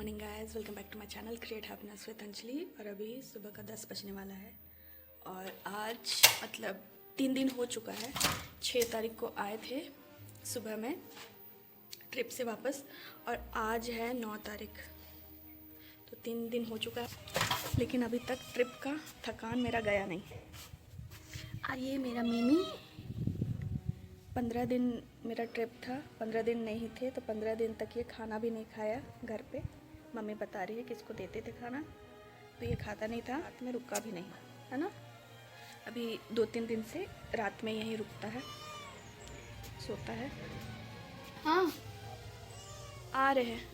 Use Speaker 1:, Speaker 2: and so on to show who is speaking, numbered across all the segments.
Speaker 1: Morning guys, welcome back to my channel create happiness with Anjali. और अभी सुबह का 10 बजने वाला है और आज मतलब 3 दिन हो चुका है। 6 तारीख को आए थे सुबह में ट्रिप से वापस और आज है 9 तारीख, तो 3 दिन हो चुका है, लेकिन अभी तक ट्रिप का थकान मेरा गया नहीं। और ये मेरा मिमी 15 दिन मेरा ट्रिप था, 15 दिन नहीं थे तो 15 दिन तक ये खाना भी नहीं खाया घर पे। मम्मी बता रही है कि इसको देते थे खाना तो ये खाता नहीं था, रात में रुका भी नहीं है ना। अभी 2-3 दिन से रात में यहीं रुकता है, सोता है। हाँ आ रहे हैं,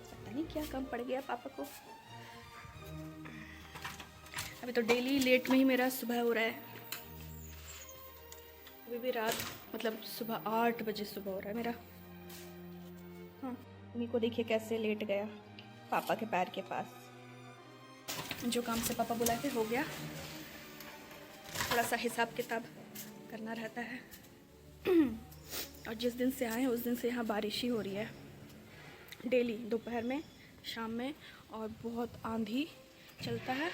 Speaker 1: पता नहीं क्या कम पड़ गया पापा को। अभी तो डेली लेट में ही मेरा सुबह हो रहा है। अभी भी रात मतलब सुबह 8 बजे सुबह हो रहा है मेरा। हाँ मम्मी को देखिए कैसे लेट गया पापा के पैर के पास। जो काम से पापा बुलाए थे हो गया, थोड़ा सा हिसाब किताब करना रहता है। और जिस दिन से आए उस दिन से यहाँ बारिश ही हो रही है डेली, दोपहर में, शाम में, और बहुत आंधी चलता है।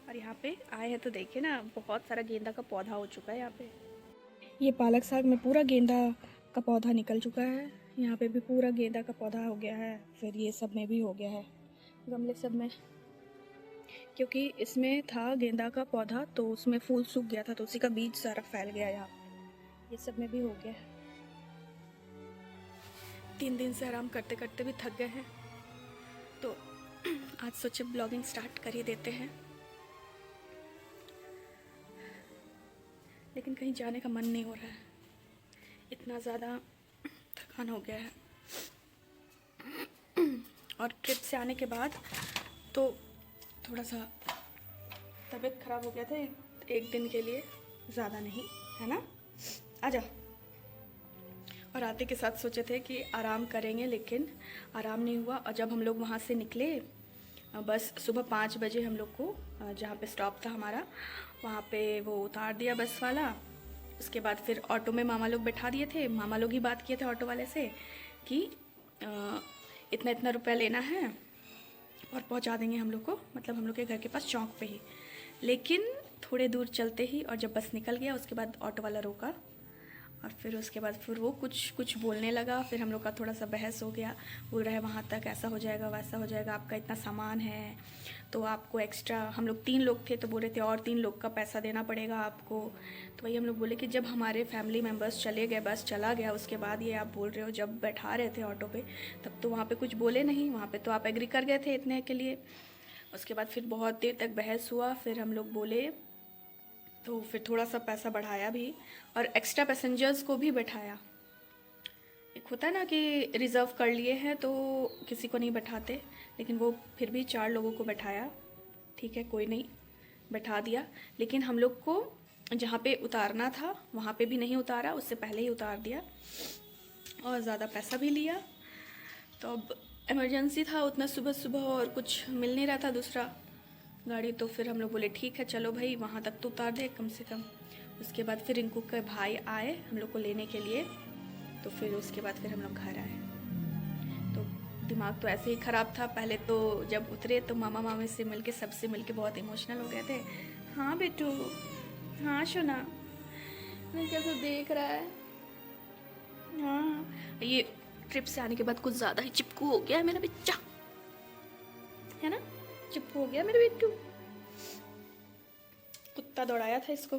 Speaker 1: और यहाँ पे आए हैं तो देखिए ना, बहुत सारा गेंदा का पौधा हो चुका है यहाँ पे। ये पालक साग में पूरा गेंदा का पौधा निकल चुका है, यहाँ पे भी पूरा गेंदा का पौधा हो गया है, फिर ये सब में भी हो गया है, गमले सब में, क्योंकि इसमें था गेंदा का पौधा तो उसमें फूल सूख गया था तो उसी का बीज सारा फैल गया यहाँ, ये सब में भी हो गया है। 3 दिन से आराम करते करते भी थक गए हैं तो आज सोचे ब्लॉगिंग स्टार्ट कर ही देते हैं, लेकिन कहीं जाने का मन नहीं हो रहा है, इतना ज़्यादा थकान हो गया है। और ट्रिप से आने के बाद तो थोड़ा सा तबीयत ख़राब हो गया था, एक दिन के लिए, ज़्यादा नहीं, है ना। आजा। और आते के साथ सोचे थे कि आराम करेंगे, लेकिन आराम नहीं हुआ। और जब हम लोग वहाँ से निकले, बस सुबह 5 बजे हम लोग को जहाँ पे स्टॉप था हमारा वहाँ पे वो उतार दिया बस वाला। उसके बाद फिर ऑटो में मामा लोग बैठा दिए थे, मामा लोग ही बात किए थे ऑटो वाले से कि इतना इतना रुपया लेना है और पहुँचा देंगे हम लोग को, मतलब हम लोग के घर के पास चौक पे ही। लेकिन थोड़े दूर चलते ही और जब बस निकल गया उसके बाद ऑटो वाला रोका और फिर उसके बाद फिर वो कुछ बोलने लगा। फिर हम लोग का थोड़ा सा बहस हो गया, बोल रहा है वहाँ तक ऐसा हो जाएगा वैसा हो जाएगा, आपका इतना सामान है तो आपको एक्स्ट्रा, हम लोग 3 लोग थे तो बोल रहे थे और 3 लोग का पैसा देना पड़ेगा आपको। तो वही हम लोग बोले कि जब हमारे फैमिली मेम्बर्स चले गए, बस चला गया, उसके बाद ये आप बोल रहे हो। जब बैठा रहे थे ऑटो पे तब तो वहाँ पे कुछ बोले नहीं, वहाँ पे तो आप एग्री कर गए थे इतने के लिए। उसके बाद फिर बहुत देर तक बहस हुआ, फिर हम लोग बोले तो फिर थोड़ा सा पैसा बढ़ाया भी और एक्स्ट्रा पैसेंजर्स को भी बैठाया। एक होता है ना कि रिज़र्व कर लिए हैं तो किसी को नहीं बैठाते, लेकिन वो फिर भी 4 लोगों को बैठाया। ठीक है, कोई नहीं, बैठा दिया। लेकिन हम लोग को जहाँ पे उतारना था वहाँ पे भी नहीं उतारा, उससे पहले ही उतार दिया और ज़्यादा पैसा भी लिया। तो अब इमरजेंसी था उतना सुबह सुबह और कुछ मिल नहीं रहा था दूसरा गाड़ी, तो फिर हम लोग बोले ठीक है चलो भाई वहाँ तक तो उतार दे कम से कम। उसके बाद फिर रिंकू के भाई आए हम लोग को लेने के लिए, तो फिर उसके बाद फिर हम लोग घर आए। तो दिमाग तो ऐसे ही ख़राब था। पहले तो जब उतरे तो मामा मामी से मिलके, सबसे मिलके बहुत इमोशनल हो गए थे। हाँ बेटू, हाँ शोना, मैं कैसे देख रहा है। हाँ, ये ट्रिप से आने के बाद कुछ ज़्यादा ही चिपकू हो गया है मेरा बच्चा, है ना, चुप हो गया मेरा बिट्टू। कुत्ता दौड़ाया था इसको।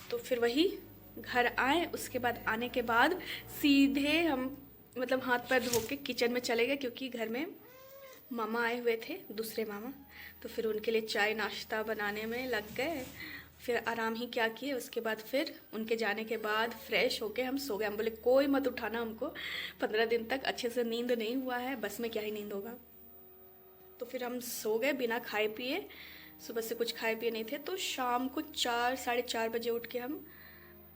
Speaker 1: तो फिर वही घर आए, उसके बाद आने के बाद सीधे हम मतलब हाथ पैर धो के किचन में चले गए, क्योंकि घर में मामा आए हुए थे, दूसरे मामा, तो फिर उनके लिए चाय नाश्ता बनाने में लग गए। फिर आराम ही क्या किए, उसके बाद फिर उनके जाने के बाद फ्रेश होके हम सो गए। हम बोले कोई मत उठाना हमको, 15 दिन तक अच्छे से नींद नहीं हुआ है, बस में क्या ही नींद होगा। तो फिर हम सो गए बिना खाए पिए, सुबह से कुछ खाए पिए नहीं थे। तो शाम को 4-4:30 बजे उठ के हम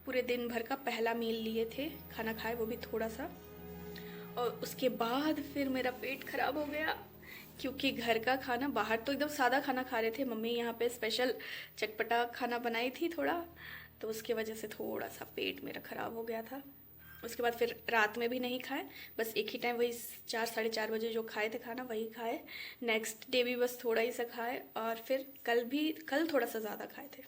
Speaker 1: पूरे दिन भर का पहला मील लिए थे, खाना खाए, वो भी थोड़ा सा। और उसके बाद फिर मेरा पेट खराब हो गया, क्योंकि घर का खाना, बाहर तो एकदम सादा खाना खा रहे थे, मम्मी यहाँ पे स्पेशल चटपटा खाना बनाई थी थोड़ा, तो उसके वजह से थोड़ा सा पेट मेरा ख़राब हो गया था। उसके बाद फिर रात में भी नहीं खाए, बस एक ही टाइम वही 4 साढ़े 4 बजे जो खाए थे खाना वही खाए। नेक्स्ट डे भी बस थोड़ा ही सा खाए, और फिर कल थोड़ा सा ज़्यादा खाए थे,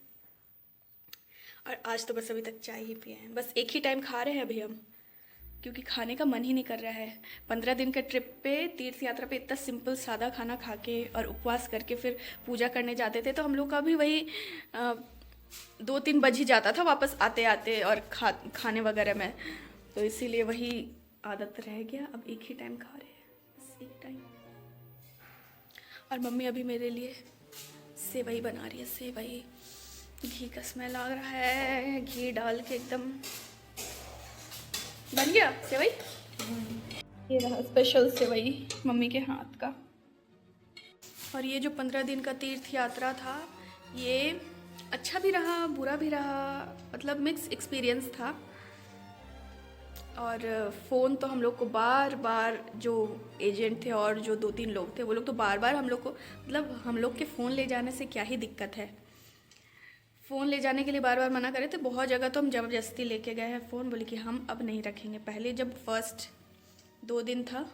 Speaker 1: और आज तो बस अभी तक चाय ही पिए हैं। बस एक ही टाइम खा रहे हैं अभी हम, क्योंकि खाने का मन ही नहीं कर रहा है। 15 दिन का ट्रिप पे, तीर्थ यात्रा पे इतना सिंपल सादा खाना खा के और उपवास करके फिर पूजा करने जाते थे, तो हम लोग का भी वही 2-3 बज ही जाता था वापस आते आते और खाने वगैरह में, तो इसीलिए वही आदत रह गया। अब एक ही टाइम खा रहे हैं, बस एक टाइम। और मम्मी अभी मेरे लिए सेवई बना रही है, सेवई। घी का स्मेल आ रहा है, घी डाल के एकदम बन गया सेवई। ये रहा स्पेशल सेवई मम्मी के हाथ का। और ये जो 15 दिन का तीर्थ यात्रा था, ये अच्छा भी रहा बुरा भी रहा, मतलब मिक्स एक्सपीरियंस था। और फ़ोन तो हम लोग को बार बार, जो एजेंट थे और जो 2-3 लोग थे, वो लोग तो बार बार हम लोग को, मतलब हम लोग के फ़ोन ले जाने से क्या ही दिक्कत है, फ़ोन ले जाने के लिए बार बार मना करे थे। बहुत जगह तो हम ज़बरदस्ती लेके गए हैं फ़ोन, बोले कि हम अब नहीं रखेंगे। पहले जब फर्स्ट 2 दिन था,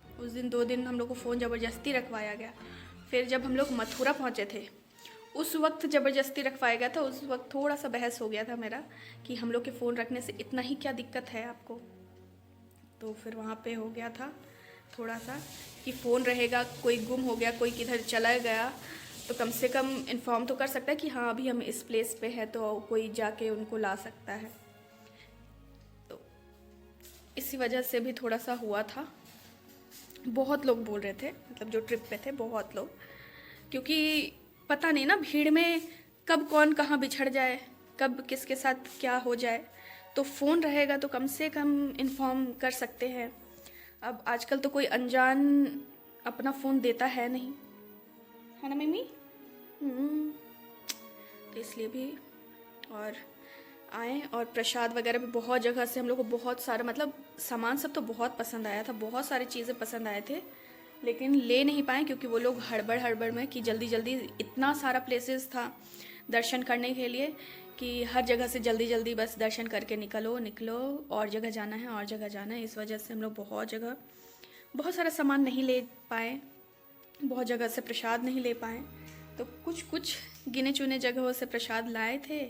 Speaker 1: उस दिन 2 दिन हम लोग को फ़ोन ज़बरदस्ती रखवाया गया। फिर जब हम लोग मथुरा पहुँचे थे, उस वक्त ज़बरदस्ती रखवाया गया था। उस वक्त थोड़ा सा बहस हो गया था मेरा कि हम लोग के फ़ोन रखने से इतना ही क्या दिक्कत है आपको। तो फिर वहाँ पे हो गया था थोड़ा सा कि फ़ोन रहेगा, कोई गुम हो गया, कोई किधर चला गया, तो कम से कम इन्फॉर्म तो कर सकता है कि हाँ अभी हम इस प्लेस पे हैं, तो कोई जाके उनको ला सकता है। तो इसी वजह से भी थोड़ा सा हुआ था। बहुत लोग बोल रहे थे, मतलब जो ट्रिप पे थे बहुत लोग, क्योंकि पता नहीं ना भीड़ में कब कौन कहाँ बिछड़ जाए, कब किसके साथ क्या हो जाए। तो फ़ोन रहेगा तो कम से कम इन्फॉर्म कर सकते हैं। अब आजकल तो कोई अनजान अपना फ़ोन देता है नहीं, है ना मम्मी? तो इसलिए भी। और आए, और प्रसाद वगैरह भी बहुत जगह से हम लोग को बहुत सारा, मतलब सामान सब तो बहुत पसंद आया था, बहुत सारी चीज़ें पसंद आए थे, लेकिन ले नहीं पाए क्योंकि वो लोग हड़बड़ में कि जल्दी जल्दी, इतना सारा प्लेसेस था दर्शन करने के लिए कि हर जगह से जल्दी जल्दी बस दर्शन करके निकलो निकलो, और जगह जाना है और जगह जाना है। इस वजह से हम लोग बहुत जगह बहुत सारा सामान नहीं ले पाए, बहुत जगह से प्रसाद नहीं ले पाए। तो कुछ गिने चुने जगहों से प्रसाद लाए थे,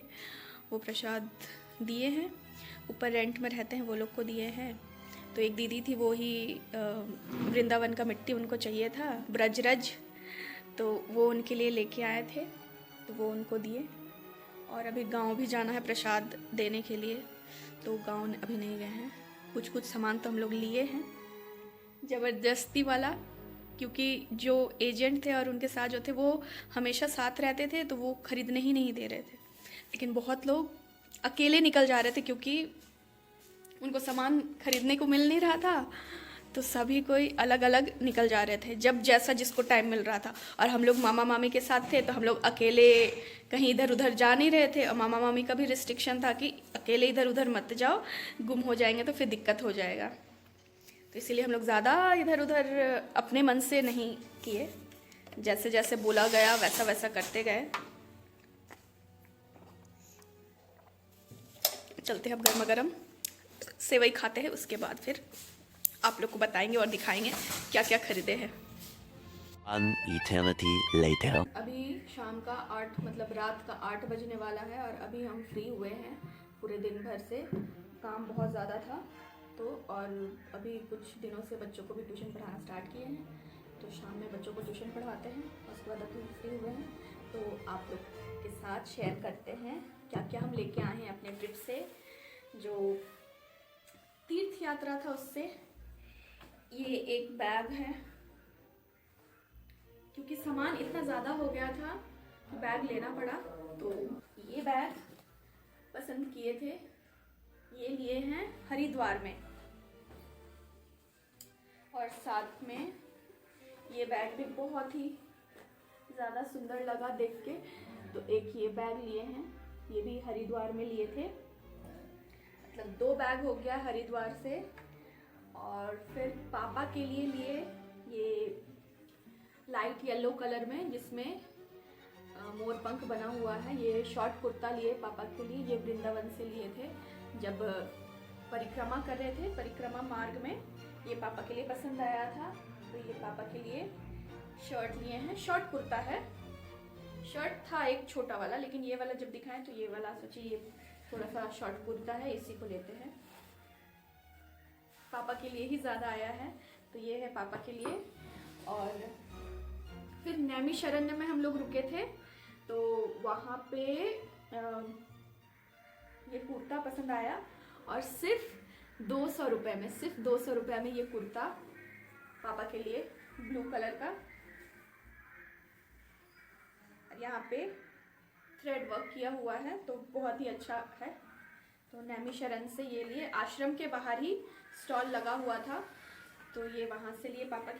Speaker 1: वो प्रसाद दिए हैं। ऊपर रेंट में रहते हैं वो लोग को दिए हैं। तो एक दीदी थी, वो ही वृंदावन का मिट्टी उनको चाहिए था, ब्रजरज, तो वो उनके लिए लेके आए थे, तो वो उनको दिए। और अभी गांव भी जाना है प्रसाद देने के लिए, तो गांव अभी नहीं गए हैं। कुछ सामान तो हम लोग लिए हैं ज़बरदस्ती वाला, क्योंकि जो एजेंट थे और उनके साथ जो थे वो हमेशा साथ रहते थे, तो वो ख़रीदने ही नहीं दे रहे थे। लेकिन बहुत लोग अकेले निकल जा रहे थे क्योंकि उनको सामान खरीदने को मिल नहीं रहा था, तो सभी कोई अलग अलग निकल जा रहे थे जब जैसा जिसको टाइम मिल रहा था। और हम लोग मामा मामी के साथ थे, तो हम लोग अकेले कहीं इधर उधर जा नहीं रहे थे, और मामा मामी का भी रिस्ट्रिक्शन था कि अकेले इधर उधर मत जाओ, गुम हो जाएंगे तो फिर दिक्कत हो जाएगा। तो इसीलिए हम लोग ज़्यादा इधर उधर अपने मन से नहीं किए, जैसे जैसे बोला गया वैसा वैसा करते गए। चलते हैं अब गर्मा गर्म सेवई खाते हैं, उसके बाद फिर आप लोग को बताएंगे और दिखाएंगे क्या क्या खरीदे हैं।
Speaker 2: An eternity later.
Speaker 1: अभी शाम का 8, मतलब रात का 8 बजने वाला है, और अभी हम फ्री हुए हैं। पूरे दिन भर से काम बहुत ज़्यादा था, तो और अभी कुछ दिनों से बच्चों को भी ट्यूशन पढ़ाना स्टार्ट किए हैं, तो शाम में बच्चों को ट्यूशन पढ़ाते हैं। उसके बाद अभी फ्री हुए हैं, तो आप लोग के साथ शेयर करते हैं क्या क्या हम लेके आए हैं अपने ट्रिप से, जो तीर्थ यात्रा था उससे। ये एक बैग है, क्योंकि सामान इतना ज़्यादा हो गया था कि बैग लेना पड़ा, तो ये बैग पसंद किए थे, ये लिए हैं हरिद्वार में। और साथ में ये बैग भी बहुत ही ज़्यादा सुंदर लगा देख के, तो एक ये बैग लिए हैं, ये भी हरिद्वार में लिए थे। मतलब 2 बैग हो गया हरिद्वार से। और फिर पापा के लिए ये लाइट येलो कलर में, जिसमें मोर पंख बना हुआ है, ये शॉर्ट कुर्ता लिए पापा के लिए, ये वृंदावन से लिए थे जब परिक्रमा कर रहे थे, परिक्रमा मार्ग में। ये पापा के लिए पसंद आया था, तो ये पापा के लिए शर्ट लिए हैं। शर्ट कुर्ता है, शर्ट था एक छोटा वाला, लेकिन ये वाला जब दिखाएं तो ये वाला सोचिए ये थोड़ा सा शॉर्ट कुर्ता है, इसी को लेते हैं। पापा के लिए ही ज़्यादा आया है, तो ये है पापा के लिए। और फिर नैमिषारण्य में हम लोग रुके थे, तो वहाँ पे ये कुर्ता पसंद आया और सिर्फ 200 रुपये में, सिर्फ 200 रुपये में ये कुर्ता पापा के लिए ब्लू कलर का। यहाँ पे थ्रेड वर्क किया हुआ है, तो बहुत ही अच्छा है। तो नैमिषारण्य से ये लिए, आश्रम के बाहर ही स्टॉल लगा हुआ था, तो ये वहाँ से लिए पापा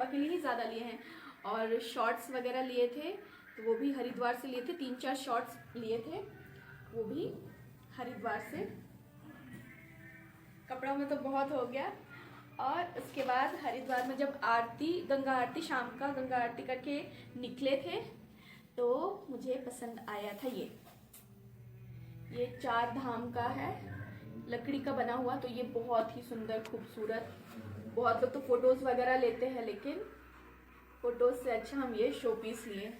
Speaker 1: के लिए ही ज़्यादा लिए हैं। और शॉर्ट्स वगैरह लिए थे, तो वो भी हरिद्वार से लिए थे। 3-4 शॉर्ट्स लिए थे, वो भी हरिद्वार से। कपड़ों में तो बहुत हो गया। और उसके बाद हरिद्वार में जब आरती, गंगा आरती, शाम का गंगा आरती करके निकले थे, तो मुझे पसंद आया था ये 4 धाम का है, लकड़ी का बना हुआ। तो ये बहुत ही सुंदर, खूबसूरत। बहुत लोग तो फोटोज वगैरह लेते हैं, लेकिन फोटोज से अच्छा हम ये शो पीस लिए।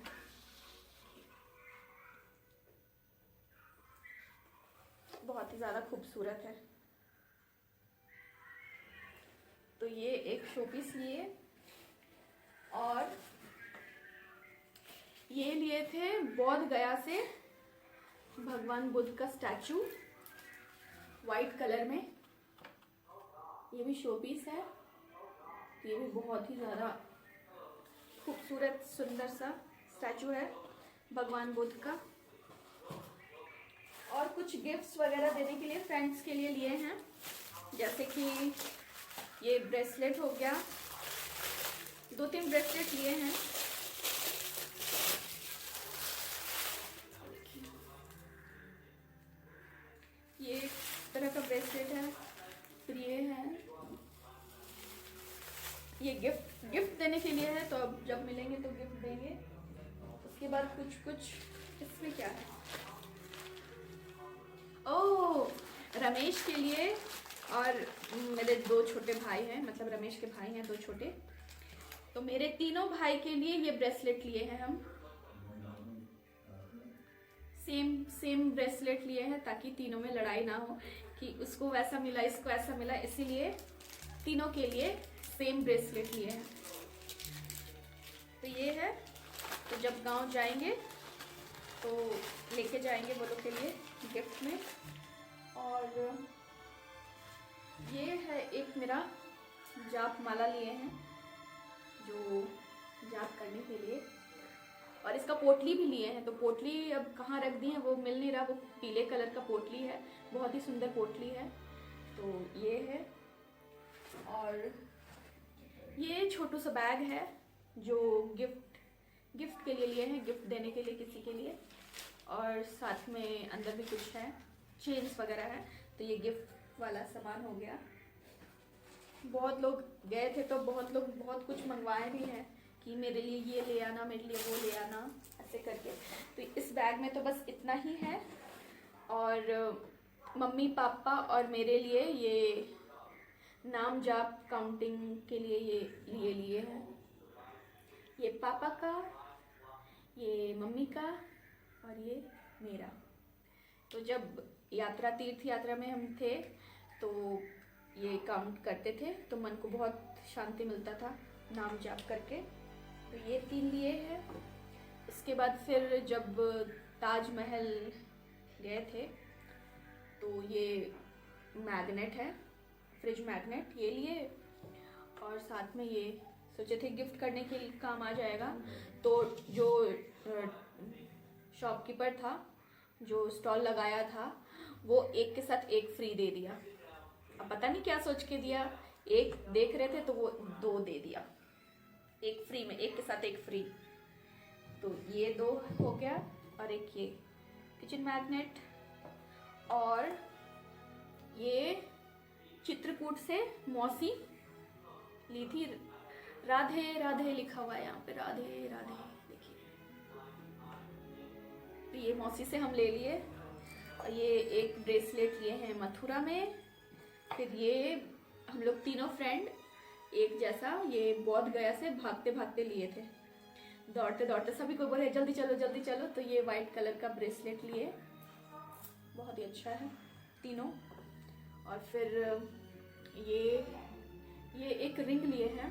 Speaker 1: बहुत ही ज़्यादा खूबसूरत है, तो ये एक शो पीस लिए। और ये लिए थे बोध गया से भगवान बुद्ध का स्टैचू, वाइट कलर में। ये भी शो पीस है, ये भी बहुत ही ज़्यादा खूबसूरत सुंदर सा स्टैचू है भगवान बुद्ध का। और कुछ गिफ्ट्स वगैरह देने के लिए फ्रेंड्स के लिए लिए हैं, जैसे कि ये ब्रेसलेट हो गया, 2-3 ब्रेसलेट लिए हैं। ये एक तरह का ब्रेसलेट है, फिर ये है, ये गिफ्ट देने के लिए है, तो अब जब मिलेंगे तो गिफ्ट देंगे। उसके बाद कुछ इसमें क्या है, ओह रमेश के लिए, और मेरे 2 छोटे भाई हैं, मतलब रमेश के भाई हैं 2 छोटे, तो मेरे तीनों भाई के लिए ये ब्रेसलेट लिए हैं हम। सेम ब्रेसलेट लिए हैं, ताकि तीनों में लड़ाई ना हो कि उसको वैसा मिला, इसको ऐसा मिला, इसीलिए तीनों के लिए सेम ब्रेसलेट लिए हैं। तो ये है, तो जब गांव जाएंगे तो लेके जाएंगे वो लोग के लिए गिफ्ट में। और ये है एक मेरा जाप माला लिए हैं, जो जाप करने के लिए। और इसका पोटली भी लिए हैं, तो पोटली अब कहाँ रख दी है वो मिल नहीं रहा, वो पीले कलर का पोटली है, बहुत ही सुंदर पोटली है। तो ये है, और ये छोटू सा बैग है जो गिफ्ट के लिए हैं, गिफ्ट देने के लिए किसी के लिए। और साथ में अंदर भी कुछ है, चेन्स वगैरह है, तो ये गिफ्ट वाला सामान हो गया। बहुत लोग गए थे, तो बहुत लोग बहुत कुछ मंगवाए भी हैं कि मेरे लिए ये ले आना, मेरे लिए वो ले आना, ऐसे करके। तो इस बैग में तो बस इतना ही है। और मम्मी पापा और मेरे लिए ये नाम जाप काउंटिंग के लिए ये लिए हैं, ये पापा का, ये मम्मी का, और ये मेरा। तो जब तीर्थ यात्रा में हम थे, तो ये काउंट करते थे, तो मन को बहुत शांति मिलता था नाम जाप करके। तो ये 3 लिए हैं। उसके बाद फिर जब ताजमहल गए थे, तो ये मैग्नेट है, फ्रिज मैग्नेट, ये लिए। और साथ में ये सोचे थे गिफ्ट करने के काम आ जाएगा, तो जो शॉपकीपर था, जो स्टॉल लगाया था, वो एक के साथ एक फ्री दे दिया। अब पता नहीं क्या सोच के दिया, एक देख रहे थे तो वो 2 दे दिया, एक फ्री में, एक के साथ एक फ्री। तो ये 2 हो गया, और एक ये किचन मैग्नेट। और ये चित्रकूट से मौसी ली थी, राधे राधे लिखा हुआ है यहाँ पे, राधे राधे, देखिए। तो ये मौसी से हम ले लिए। और ये एक ब्रेसलेट लिए हैं मथुरा में, फिर ये हम लोग तीनों फ्रेंड एक जैसा ये बोध गया से भागते भागते लिए थे, दौड़ते दौड़ते। सभी को बोले जल्दी चलो जल्दी चलो। तो ये वाइट कलर का ब्रेसलेट लिए, बहुत ही अच्छा है तीनों। और फिर ये एक रिंग लिए हैं,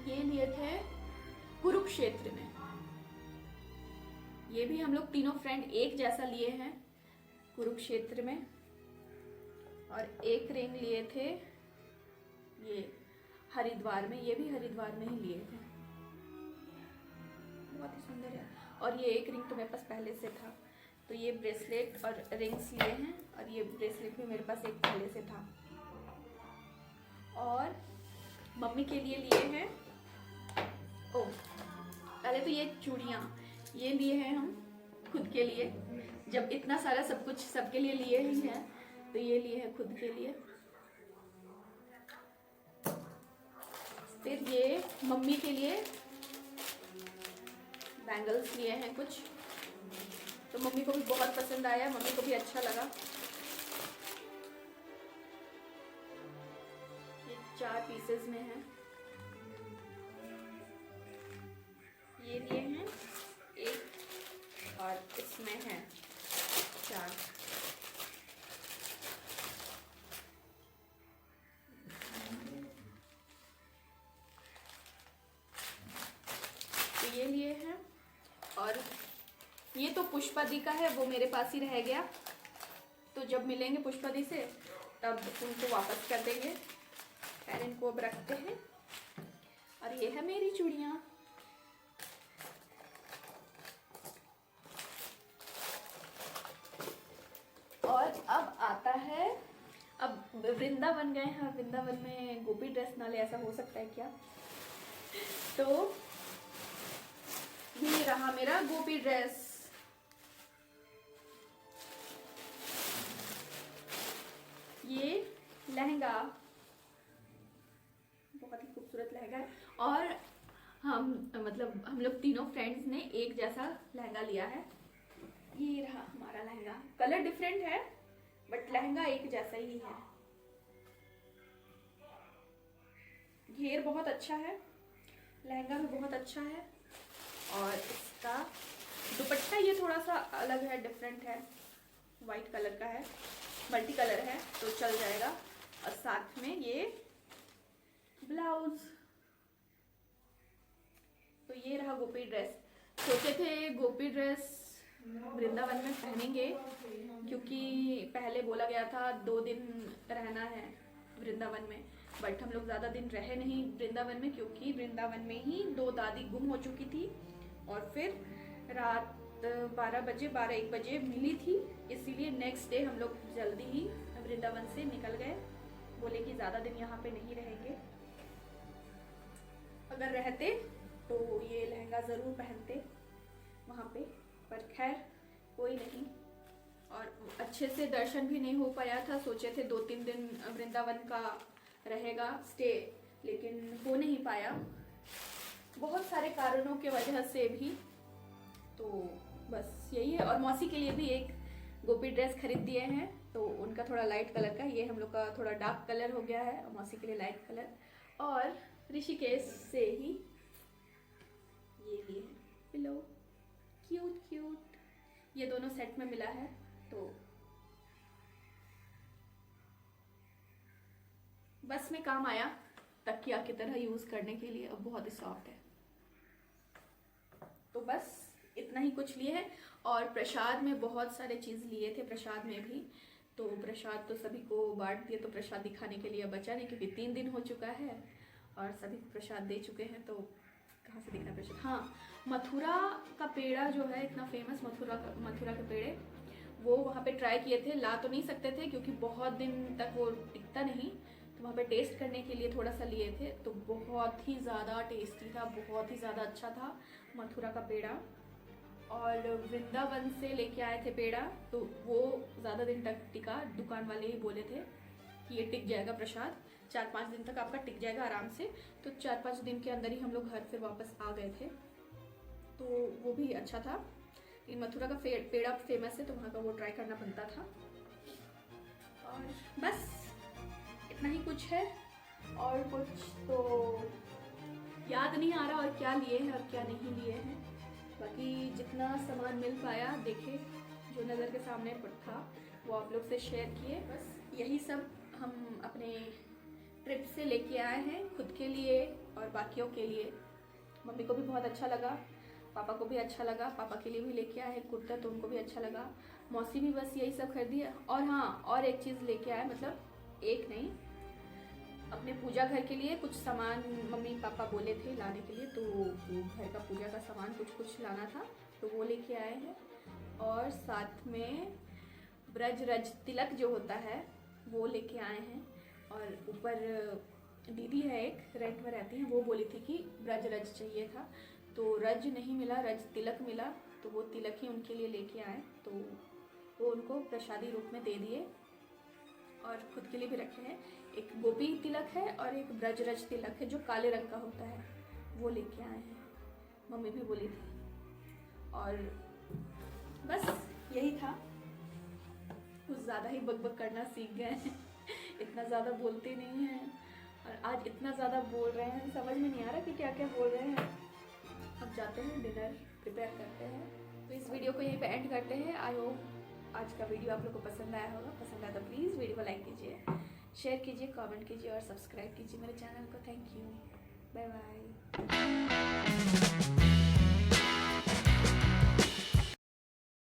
Speaker 1: ये लिए थे कुरुक्षेत्र में। ये भी हम लोग तीनों फ्रेंड एक जैसा लिए हैं कुरुक्षेत्र में। और एक रिंग लिए थे ये हरिद्वार में, ये भी हरिद्वार में ही लिए थे, बहुत ही सुंदर है। और ये एक रिंग तो मेरे पास पहले से था। तो ये ब्रेसलेट और रिंग्स लिए हैं, और ये ब्रेसलेट भी मेरे पास एक पहले से था। और मम्मी के लिए हैं, ओ पहले तो ये चूड़ियाँ ये लिए हैं हम खुद के लिए। जब इतना सारा सब कुछ सबके लिए लिए ही हैं तो ये लिए हैं खुद के लिए। फिर ये मम्मी के लिए बैंगल्स लिए हैं कुछ, तो मम्मी को भी बहुत पसंद आया, मम्मी को भी अच्छा लगा। ये 4 पीसेस में है। ये लिए हैं एक, और इसमें है 4। तो ये लिए हैं। और ये तो पुष्पा दी का है, वो मेरे पास ही रह गया, तो जब मिलेंगे पुष्पा दी से तब उनको वापस कर देंगे। खैर इनको अब रखते हैं। और ये है मेरी चूड़ियाँ। और अब आता है, अब वृंदावन गए हैं, वृंदावन में गोपी ड्रेस ना ले, ऐसा हो सकता है क्या? तो ये रहा मेरा गोपी ड्रेस। ये लहंगा बहुत ही खूबसूरत लहंगा है। और हम लोग तीनों फ्रेंड्स ने एक जैसा लहंगा लिया है। ये रहा हमारा लहंगा, कलर डिफरेंट है बट लहंगा एक जैसा ही है। घेर बहुत अच्छा है, लहंगा भी बहुत अच्छा है। और इसका दुपट्टा ये थोड़ा सा अलग है, डिफरेंट है, वाइट कलर का है, मल्टी कलर है तो चल जाएगा। और साथ में ये ब्लाउज। तो ये रहा गोपी ड्रेस। सोचे थे गोपी ड्रेस वृंदावन में पहनेंगे, क्योंकि पहले बोला गया था 2 दिन रहना है वृंदावन में, बट हम लोग ज़्यादा दिन रहे नहीं वृंदावन में, क्योंकि वृंदावन में ही 2 दादी गुम हो चुकी थी। और फिर रात 12-1 बजे मिली थी, इसीलिए नेक्स्ट डे हम लोग जल्दी ही वृंदावन से निकल गए। बोले कि ज़्यादा दिन यहाँ पे नहीं रहेंगे, अगर रहते तो ये लहंगा ज़रूर पहनते वहाँ पे, पर खैर कोई नहीं। और अच्छे से दर्शन भी नहीं हो पाया था। सोचे थे 2-3 दिन वृंदावन का रहेगा स्टे, लेकिन हो नहीं पाया बहुत सारे कारणों के वजह से भी। तो बस यही है। और मौसी के लिए भी एक गोपी ड्रेस खरीद दिए हैं, तो उनका थोड़ा लाइट कलर का, ये हम लोग का थोड़ा डार्क कलर हो गया है, मौसी के लिए लाइट कलर। और ऋषिकेश से ही ये लिए हैं पिलो, क्यूट क्यूट, ये दोनों सेट में मिला है। तो बस में काम आया, तकिया की तरह यूज़ करने के लिए, अब बहुत ही सॉफ्ट है। तो बस इतना ही कुछ लिए हैं। और प्रसाद में बहुत सारे चीज़ लिए थे, प्रसाद में भी। तो प्रसाद तो सभी को बांट दिए, तो प्रसाद दिखाने के लिए बचा नहीं, क्योंकि 3 दिन हो चुका है और सभी को प्रसाद दे चुके हैं, तो कहाँ से दिखना प्रसाद। हाँ, मथुरा का पेड़ा जो है इतना फेमस, मथुरा के पेड़े, वो वहाँ पे ट्राई किए थे। ला तो नहीं सकते थे क्योंकि बहुत दिन तक वो टिकता नहीं, तो वहाँ पे टेस्ट करने के लिए थोड़ा सा लिए थे। तो बहुत ही ज़्यादा टेस्टी था, बहुत ही ज़्यादा अच्छा था मथुरा का पेड़ा। और वृंदावन से लेके आए थे पेड़ा, तो वो ज़्यादा दिन तक टिका। दुकान वाले ही बोले थे कि ये टिक जाएगा प्रसाद, 4-5 दिन तक आपका टिक जाएगा आराम से। तो 4-5 दिन के अंदर ही हम लोग घर फिर वापस आ गए थे, तो वो भी अच्छा था। लेकिन मथुरा का पेड़ा फेमस है, तो वहाँ का वो ट्राई करना बनता था। और बस इतना ही कुछ है, और कुछ तो याद नहीं आ रहा और क्या लिए हैं और क्या नहीं लिए हैं। बाकी जितना सामान मिल पाया देखे, जो नज़र के सामने था वो आप लोग से शेयर किए। बस यही सब हम अपने ट्रिप से लेके आए हैं, खुद के लिए और बाकियों के लिए। मम्मी को भी बहुत अच्छा लगा, पापा को भी अच्छा लगा, पापा के लिए भी लेके आए हैं कुर्ता, तो उनको भी अच्छा लगा। मौसी भी बस यही सब खरीदी है। और हाँ, और एक चीज़ लेके आए, मतलब एक नहीं, अपने पूजा घर के लिए कुछ सामान मम्मी पापा बोले थे लाने के लिए, तो वो घर का पूजा का सामान कुछ लाना था, तो वो लेके आए हैं। और साथ में ब्रज रज तिलक जो होता है वो लेके आए हैं। और ऊपर दीदी है एक, रेंट में रहती हैं, वो बोली थी कि ब्रज रज चाहिए था, तो रज नहीं मिला, रज तिलक मिला, तो वो तिलक ही उनके लिए लेके आए, तो वो उनको प्रसादी रूप में दे दिए। और खुद के लिए भी रखे हैं, एक गोपी तिलक है और एक ब्रजरज तिलक है जो काले रंग का होता है, वो लेके आए हैं, मम्मी भी बोली थी। और बस यही था, कुछ ज़्यादा ही बकबक करना सीख गए हैं इतना ज़्यादा बोलते नहीं हैं, और आज इतना ज़्यादा बोल रहे हैं, समझ में नहीं आ रहा कि क्या क्या बोल रहे हैं। अब जाते हैं, डिनर प्रिपेयर करते हैं, तो इस वीडियो को यहीं पे एंड करते हैं। आई होप आज का वीडियो आप लोग को पसंद आया होगा। पसंद आया तो प्लीज़ वीडियो को लाइक कीजिए, शेयर कीजिए, कमेंट कीजिए और सब्सक्राइब कीजिए मेरे चैनल को। Thank you, bye bye.